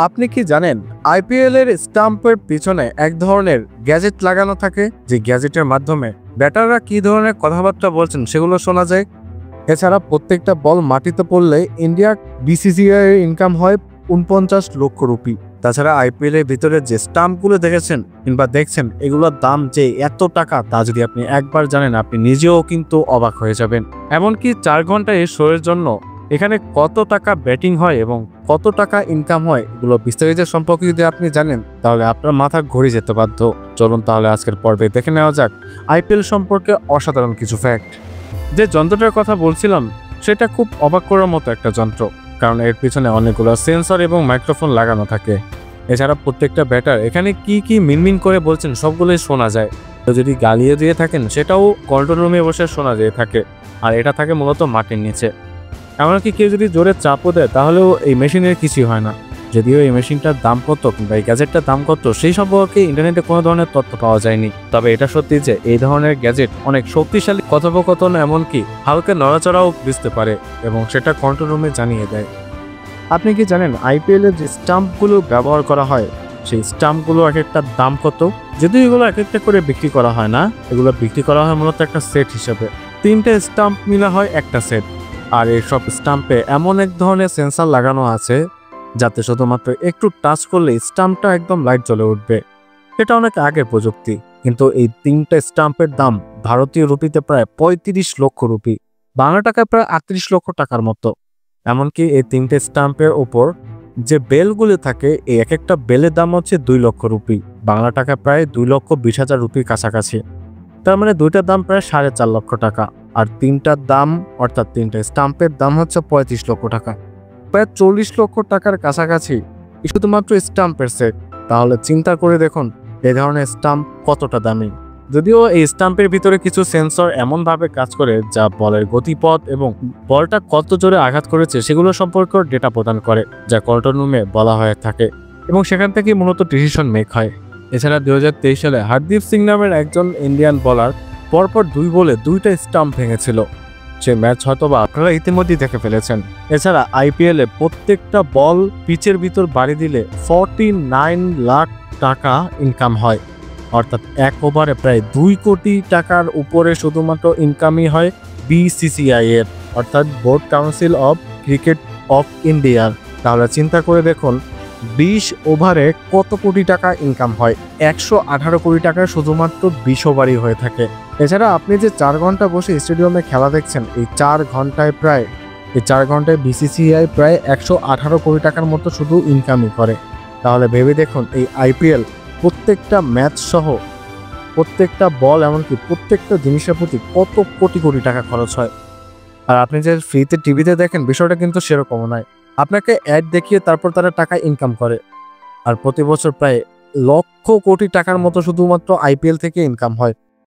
আপনি কি জানেন আইপিএল এর স্টাম্পের পিছনে এক ধরনের গ্যাজেট লাগানো থাকে, যে গ্যাজেটের মাধ্যমে ব্যাটাররা কি ধরনের কথাবার্তা বলছেন সেগুলো শোনা যায়। এছাড়া প্রত্যেকটা বল মাটিতে পড়লে ইন্ডিয়া বিসিসিআই এর ইনকাম হয় ৪৯ লক্ষ রুপি। তাছাড়া আইপিএল এর ভিতরে যে স্টাম্পগুলো দেখেছেন কিংবা দেখছেন, এগুলোর দাম যে এত টাকা তা যদি আপনি একবার জানেন আপনি নিজেও কিন্তু অবাক হয়ে যাবেন। এমনকি ৪ ঘন্টায় শোয়ের জন্য এখানে কত টাকা ব্যাটিং হয় এবং কত টাকা ইনকাম হয়, এগুলো বিস্তারিত সম্পর্কে যদি আপনি জানেন তাহলে আপনার মাথা ঘুরে যেতে বাধ্য। চলুন তাহলে আজকের পর্বে দেখে নেওয়া যাক আইপিএল সম্পর্কে অসাধারণ কিছু ফ্যাক্ট। যে যন্ত্রটার কথা বলছিলাম সেটা খুব অবাক করার মতো একটা যন্ত্র, কারণ এর পিছনে অনেকগুলো সেন্সর এবং মাইক্রোফোন লাগানো থাকে। এছাড়া প্রত্যেকটা ব্যাটার এখানে কি মিনমিন করে বলছেন সবগুলোই শোনা যায়। তো যদি গালিয়ে দিয়ে থাকেন সেটাও কন্ট্রোল রুমে বসে শোনা যেয়ে থাকে, আর এটা থাকে মূলত মাটির নিচে। এমনকি কেউ যদি জোরে চাপও দেয় তাহলেও এই মেশিনের কিছুই হয় না। যদিও এই মেশিনটার দাম কত কিংবা এই গ্যাজেটটার দাম কত সেই সম্পর্কে ইন্টারনেটে কোনো ধরনের তথ্য পাওয়া যায়নি, তবে এটা সত্যি যে এই ধরনের গ্যাজেট অনেক শক্তিশালী কথোপকথন এমনকি হালকা নড়াচড়াও বুঝতে পারে এবং সেটা কন্ট্রোল রুমে জানিয়ে দেয়। আপনি কি জানেন আইপিএল এর যে স্টাম্পগুলো ব্যবহার করা হয় সেই স্টাম্পগুলো এক একটা দাম কত? যদিও এগুলো এক একটা করে বিক্রি করা হয় না, এগুলো বিক্রি করা হয় মূলত একটা সেট হিসেবে। 3টে স্টাম্প মিলা হয় একটা সেট। আর এইসব স্টাম্পে এমন এক ধরনের সেন্সর লাগানো আছে যাতে শুধুমাত্র একটু টাচ করলে স্টাম্পটা একদম লাইট জ্বলে উঠবে। এটা অনেক আগের প্রযুক্তি, কিন্তু এই 3টে স্টাম্পের দাম ভারতীয় রুপিতে প্রায় ৩৫ লক্ষ রুপি, বাংলা টাকায় প্রায় ৩৮ লক্ষ টাকার মতো। এমনকি এই 3টে স্টাম্পের ওপর যে বেলগুলো থাকে, এই এক একটা বেলের দাম হচ্ছে ২ লক্ষ রুপি, বাংলা টাকায় প্রায় ২,২০,০০০ রুপির কাছাকাছি। তার মানে দুইটার দাম প্রায় ৪.৫ লক্ষ টাকা, আর 3টার দাম অর্থাৎ 3টে স্টাম্পের দাম হচ্ছে ৩৫ লক্ষ টাকা, প্রায় ৪০ লক্ষ টাকার কাছাকাছি শুধুমাত্র স্টাম্পের সেট। তাহলে চিন্তা করে দেখুন এই ধরনের স্টাম্প কতটা দামি। যদিও এই স্টাম্পের ভিতরে কিছু সেন্সর এমনভাবে কাজ করে যা বলের গতিপথ এবং বলটা কত জোরে আঘাত করেছে সেগুলো সম্পর্কে ডেটা প্রদান করে, যা কন্ট্রোল রুমে বলা হয়ে থাকে এবং সেখান থেকেই মূলত ডিসিশন মেক হয়। এছাড়া ২০২৩ সালে হরদীপ সিং নামের একজন ইন্ডিয়ান বলার পরপর ২ বলে ২টা স্টাম্প ভেঙেছিল। সে ম্যাচ হয়তোবা আপনারা ইতিমধ্যেই দেখে ফেলেছেন। এছাড়া আইপিএল এ প্রত্যেকটা বল পিচের ভিতর বাড়ি দিলে 49 লাখ টাকা ইনকাম হয়, অর্থাৎ এক ওভারে প্রায় ২ কোটি টাকার উপরে শুধুমাত্র ইনকামই হয় বিসিসিআই এর, অর্থাৎ board council of cricket of ইন্ডিয়ার। তাহলে চিন্তা করে দেখুন ২০ ওভারে কত কোটি টাকা ইনকাম হয়। ১১৮ কোটি টাকা শুধুমাত্র ২০ ওভারই হয়ে থাকে। এছাড়া আপনি যে ৪ ঘন্টা বসে স্টেডিয়ামে খেলা দেখছেন, এই ৪ ঘন্টায় বিসিসিআই প্রায় ১১৮ কোটি টাকার মতো শুধু ইনকামই করে। তাহলে ভেবে দেখুন এই আইপিএল প্রত্যেকটা ম্যাচ সহ প্রত্যেকটা বল এমনকি প্রত্যেকটা জিনিসের প্রতি কত কোটি কোটি টাকা খরচ হয়। আর আপনি যে ফ্রিতে টিভিতে দেখেন বিষয়টা কিন্তু সেরকমও নয়, আপনাকে অ্যাড দেখিয়ে তারপর তারা টাকা ইনকাম করে। আর প্রতি বছর প্রায় লক্ষ কোটি টাকার মতো শুধুমাত্র আইপিএল থেকে ইনকাম হয়।